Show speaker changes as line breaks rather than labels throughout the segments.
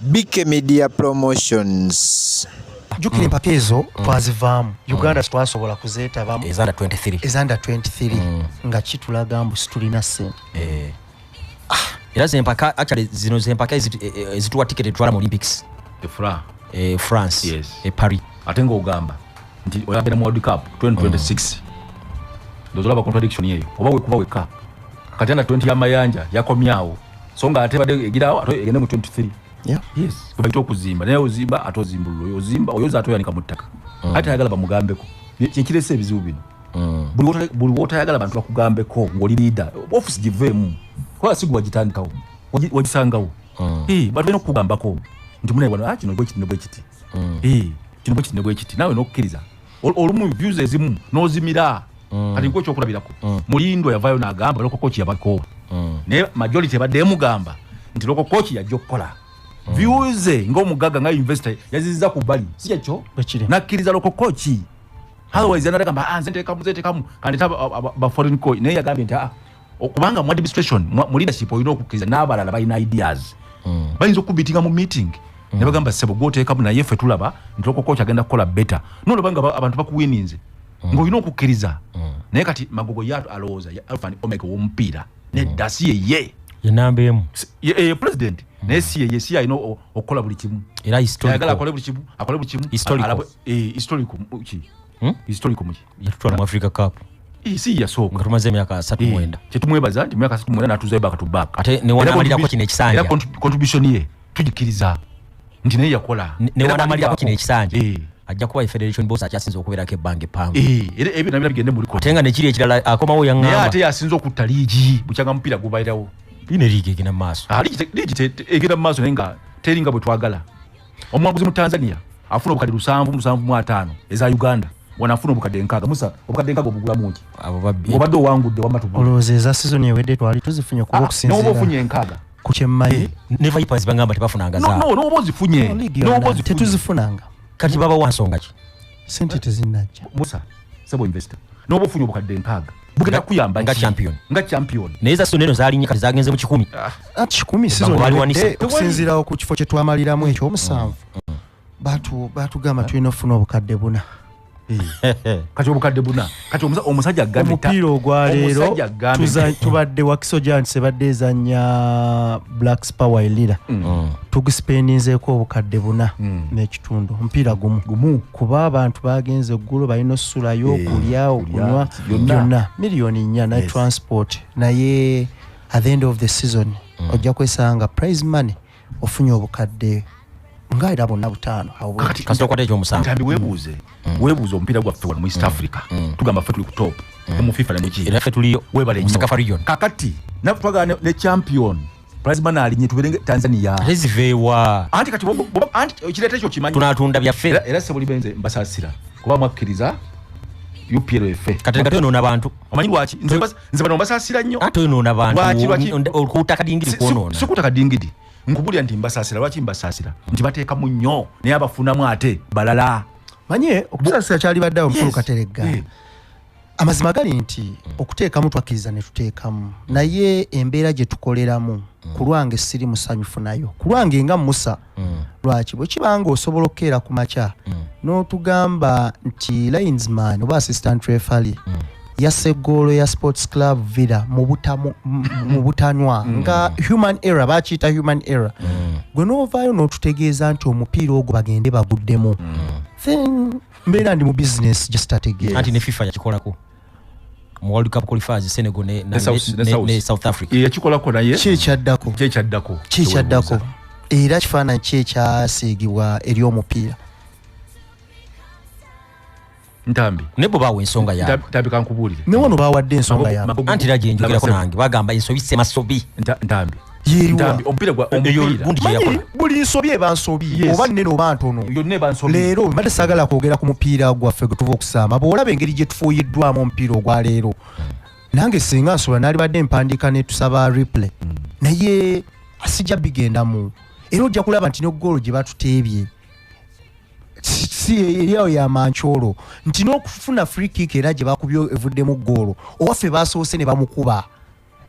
BK Media Promotions.
Jukiri mpaka ezo twazivaamu Uganda twasobola kuzeetabamu
ezanda 23
nga kitulaga mbu situlina ssente.
Era zempaka actually zino zempaka ezituwa ticket etwala mu Olympics France
yes.
Paris
atenga ogamba nti oyagenda mu World Cup 2026 dozolaba contradiction yeyo oba we kuba weka katenda 20 ya mayanja yakomyawo songa ate bade egirawo ato egende mu 23
yeah
yes kubaito kuzimba naye ozimba atozimbullo yozimba oyoza atoyanika mutaka ate ayagala bamugambeko kyekirese ebizibu bino buli wota ayagala bantu bakugambeko ngoli leader office givemu kwa sigu wajitandikawo wajisangawo bado nokugambako nti mune bwana kino bwe kiti ne bwe kiti kino bwe kiti ne bwe kiti nawe nokkiriza olumu views ezimu nozimira kati nko kyokulabirako mulindo yavayo nagamba loko coach yabako ne majority badde mugamba nti loko coach yajjokola views ng'omugaga nga investor yaziza ku bali si ekyo nakkiriza loko coach otherwise anataka mba anzete kamu kandi ba foreign coach ne yagambye nti okubanga mu administration mu leadership oyina okukkiriza n'abalala balina ideas bayinza okubitinga mu meeting ne bagamba sebo goteekamu naye ffe tulaba nti loko coach agenda kukola better nolabanga abantu bakuwininze ng'olina okukkiriza naye kati magogo yato alowooza ya alpha and omega w'omupiira nedda si ye
namba emu
president naye si ye si ayina okukola buli kimu
era
ayagala akole buli kimu historical muki
yatutwala mu Africa Cup
si yasooka
nga tumaze emyaka 39
kyetumwebaza nti emyaka 39 natuza back to back
ate ne wanamalirako kino ekisanja
era contribution ye tugikiriza nti naye yakola
ne wanamalirako kino ekisanja ajja kuba federation boss akyasinza okubeerako ebbange pangu
ebyo nabyo bigende muri kote
tenga nekiri ekirala akomawo yaŋŋamba
naye ate yasinza okutta liigi bukyanga mupiira gubairawo
ine liigi egenda mu maaso
liigi egenda mu maaso naye nga teringa bwe twagala omuwanguzi mu Tanzania afuna obukadde 7.75 eza Uganda wanafuna obukadde 6 Musa obukadde 6 obugulamu nti
abo babbi
obadde owangudde wamatubu
olowooza eza season ewedde twali tuzifunye kuba okusinziira
n'oba ofunye 6
ku kyemmaye
ne Vipers bangamba tebafunanga zaabo
n'oba ozifunye
tetuzifunanga
kati baba wansonga ki
sente tezinnajja
Musa sebo investor n'oba ofunye obukadde 6 bugenda kuyamba
nga champion
naye
za soneno zalinye kati zagenze mu 10
ati 10 season okusinziira ku kifo kye twamaliramu ekyo omusanvu batugamba tulina ofuna obukadde buna
kati obukadde buna kati omusajja agamita
omupiira ogwaleero tubadde Wakiso Giants sebadde ezanya Blacks Power Elira tugispeninzeeko obukadde buna n'ekitundu omupiira gumu kuba abantu bagenze eggulo balina ossulayo okulya okunywa byonna miliyoni 4 na transport naye at the end of the season ojja kwesanga prize money ofunye obukadde nga era bonna butaano
kasi okwate ekyomusanvu
Ntambi weebuuze omupiira gwaffe wano mu East Africa tugamba ffe tuli ku top mu FIFA ne muki
era ffe tuliyo
webale
Sakafa region
kakati natwagana ne champion prize money alinye tuberenge Tanzania
rezivewa
anti kati anti kirete ekyo kimanyi
tunatunda byaffe
era se buli benze mbasasira kuba mwakkiriza UPLF
Katerega tono n'abantu
omanyi lwaki nze bano mbasasira nnyo
ate ono n'abantu okutaka dingidi kwonona
sikutaka dingidi nkubulya nti mbasasira lwaki mbasasira nti bateeka mu nnyo naye abafunamu ate balala
manye okusasira kyali baddawo mukulu Katerega amazima gali nti okuteekamu twakkiriza ne tuteekamu naye embeera gye tukoleramu ku lwange siri musanyufu nayo ku lwange nga Musa lwaki bwe kibanga osobola okukeera ku makya n'otugamba nti linesman oba assistant referee yasse goalo ya Sports Club Villa mu butanwa nga human error bakiyita human error gwe n'ovaayo n'otutegeeza nti omupiira ogwo bagende baguddemu then mbeera ndi mu business just ategeeza
anti ne FIFA yakikolako mu World Cup qualifiers Senegal ne South Africa
yakikolako naye
kyekyadako era kifaananyi kyekyasiigibwa eri omupiira
Ntambi
nebo bawe ensonga ya
Ntambi kankubulire
ne wano bawadde ensonga ya
anti raje njogerako nange bagamba ensobi semasobi
Ntambi
Ntambi
omupiira
buli nsobi ebansobi oba nnene oba ntono leero mbadde saagala kwogera ku mupiira gwaffe gwe tuva okusamba bw'olaba engeri gye tufuuyiddwamu omupiira ogwa leero nange singa nsobola naali badde mpandiika ne tusaba replay naye asijja bigendamu era ojja kulaba nti ne goolo gye batuteebye si eriawo ya mancholo nti n'okufuna free kick era gye bakubye evuddemu goolo owaffe basoose ne bamukuba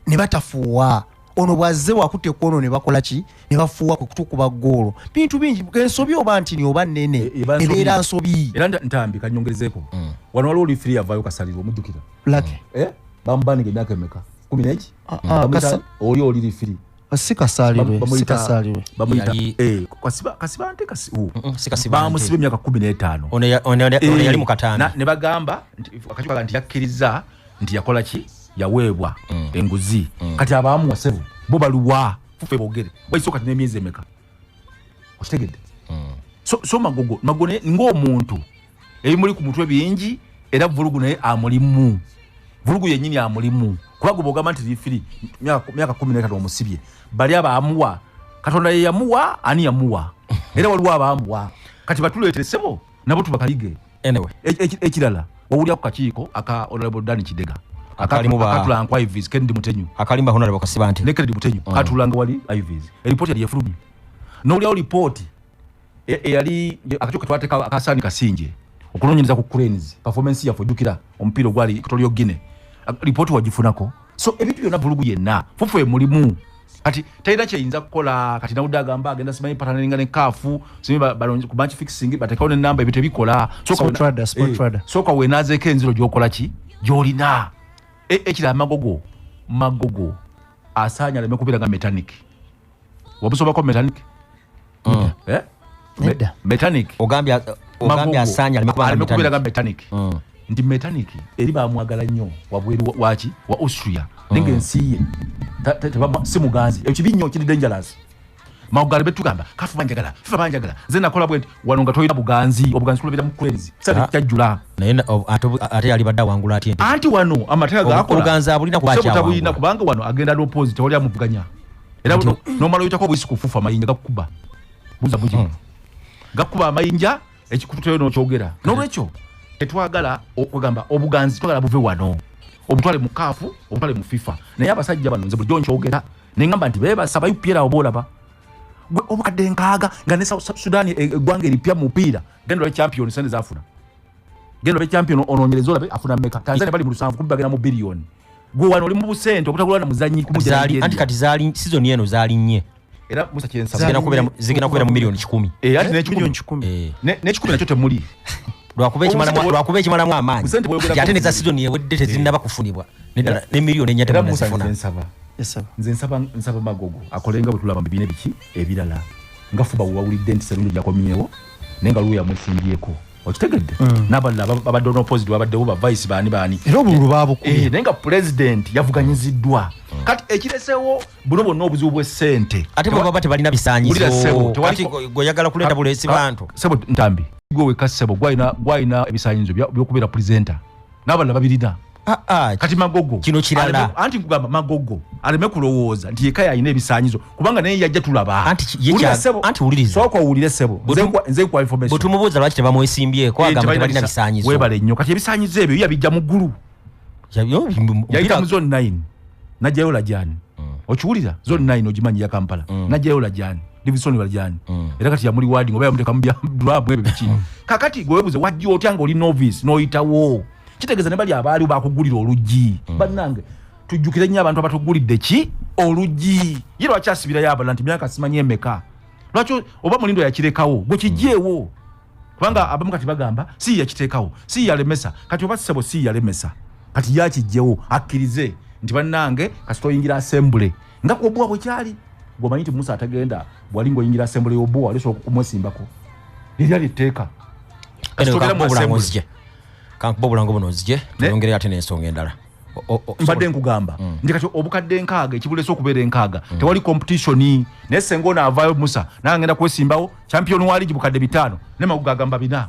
ne batafuuwa ono bwazze wakutte kono ne bakola ki ne bafuwa kutukuba golo bintu bingi ensobi oba ntini oba nene ebeera nsobi
era Ntambi kanyongerezeko wano waliwo oli free avayo kasaliro omujjukira
lake
bambanike emyaka emeka 11 oli oli free
Sikasalirwe
bamuyita kasibante bamusiba emyaka 15
ono yali mu Katambi
ne bagamba akakivuga nti yakkiriza nti yakola ki yaweebwa enguzi kati abamu wasevu bo baluwa Fufa bogere baisoka tine myezi emeka okitegedde so magone ng'omuntu ebimuli ku mutwe bingi era vulugu naye amulimu vulugu yennyini amulimu kuba gubogamba nti free myaka 13 omusibye bali abamuwa Katonda ye yamuwa ani yamuwa era waliwo abamuwa kati batuleetere sebo nabo tubakalige
anyway
ekirala wawulya ku kakiiko aka Honorable Dani Kidega akatula nkwa Ivis Kendi Mutenyu
akalimba Honorable Kasibante
ne Kendi Mutenyu katulanga wali Ivis report yali yefulumye n'olyawo report yali akakiiko twateka akasani kasinje okunonyereza ku cranes performance ya fojukira omupiira gwali Equatorial Guinea report wagifunako so ebintu byonna vulugu yenna Fufa mulimu kati tayina kyeyinza kukola kati nawudde agamba agenda simanyi patanalinga ne kafu simanyi balonzi ku match fixing batekawo ne namba ebintu ebikola
sport trader
soka wenazeeko enziro gy'okola ki gy'olina ekira magogo asaanya aleme kubeera nga mechanic wabusobako mechanic mechanic
ogambye asaanya aleme
kubeera nga mechanic ndi mechanic eri bamwagala nnyo wabweru waki wa Austria ninge nsiye si muganzi ekibi nnyo kiri dangerous maugala betugamba kafu banjagala Fufa banjagala zena kola bwe wano nga toyina obuganzi kulubira mu crazy sasa kyajula
naye ate yali badda wangula ati
anti wano amateka gakola
obuganzi abulina kubakya
wangula kubanga wano agenda ali opposite wali amuvuganya era no malo yitako bwisiku Fufa amayinja gakuba buza buji gakuba amayinja ekikututeyo no kyogera nolwekyo etwagala okugamba obuganzi twagala buve wano obutwale mu kafu obutwale mu FIFA naye abasajja bano nze buli kyogera nengamba nti beba saba UPR obolaba gwe obukadde nkaaga nga ne Sudan egwanga eripya mu mpira gendo le champion sende zafuna gendo le champion ononyelezo labe afuna meka Tanzania bali mu lusanvu kubagana mu billion gwe wano oli mu busente obutagulana muzanyi kumujali
anti kati zali season yeno zali nye
era Musa kyensa
zigena kubera mu milioni 10
ati ne 10 ne 10 nakyo temuli
lwakuba ekimalamu amaanyi ate neza season yewedde tezinnaba kufunibwa ne milioni ennya temunazifuna
nze nsaba magogo akolenga butulaba mbibine biki ebirala nga Fuba wawulidde nti serundo jakomyewo nenga luya mwesimbyeko okitegedde n'abalala babadde opposite babaddewo ba vice bani
era obululu baabukubye
nenga president yavuganyiziddwa kati ekiresewo buno bonna obuzibu bw'essente
ate baba tebalina bisaanyizo kati goyagala kuleta bulesi bantu
sebo Ntambi gwe weka sebo gwayina ebisaanyizo byokubeera presenter n'abalala babirina kati magogo
kino kirala
anti nkugamba magogo aleme kulowooza nti yeka yayina ebisaanyizo kubanga naye yajja tulaba
anti wuliriza
soko wulire sebo nze kwa information
butumubuuza lwaki tebamwesimbyeko agamba tebalina bisaanyizo
webale nnyo kati ebisaanyizo ebyo yabijja mu ggulu yayita mu zone 9 najjayo lajani okiwulira zone 9 ogimanyi ya Kampala najjayo lajani Division Lajani era kati ya muri wadi ngoba yamuteka mu drab ebyo biki kakati gwebuze wajja otyanga oli novice noyitawo kitegeza ne bali abaali bakugulira oluggi bannange tujjukire nnyo abantu abatugulidde ki oluggi yero akyasibira yaba nanti myaka simanyi emeka lwakyo oba mulindo yakirekawo gwe kijjeewo kubanga abamu kati bagamba si yakiteekawo si yalemesa kati oba sebo si yalemesa kati yakijjeewo Akirize nti bannange kasitoyingira assembly nga kuobwa bwe kyali gomanyi nti Musa Atagenda bwali ngoyingira assembly y'obwa aliso okumwesimbako liri aliteeka
kasitogera mu assembly kankubobula ngo bonozije tuyongere ate n'ensonga endala
mbadde nkugamba ndi kati obukadde nkaaga ekibulesa okubeera enkaaga tewali competition naye sengona avaayo Musa nangenda kwesimbawo champion wa ligi bukadde 5 ne magugagamba bina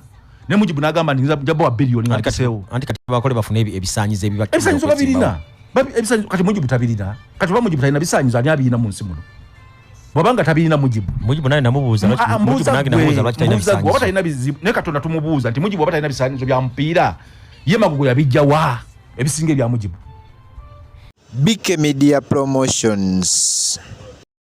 ne mujibu nagamba ndi njabo wa billion nga kasewo
anti kati bakole bafune ebisanyizo ebibaki
ebisanyizo babirina ebisanyizo kati mujibu tabirina kati ba mujibu talina bisanyizo ani abirina mu nsi muno wabanga tabirina mujibu
naye namubuuza mujibu nange namubuuza lwaki talina bisanyizo
waba talina bizibu ne Katonda tumubuuza nti mujibu waba talina bisanyizo bya mpira ye magugu yabijja wa ebisinge bya mujibu
BK Media Promotions.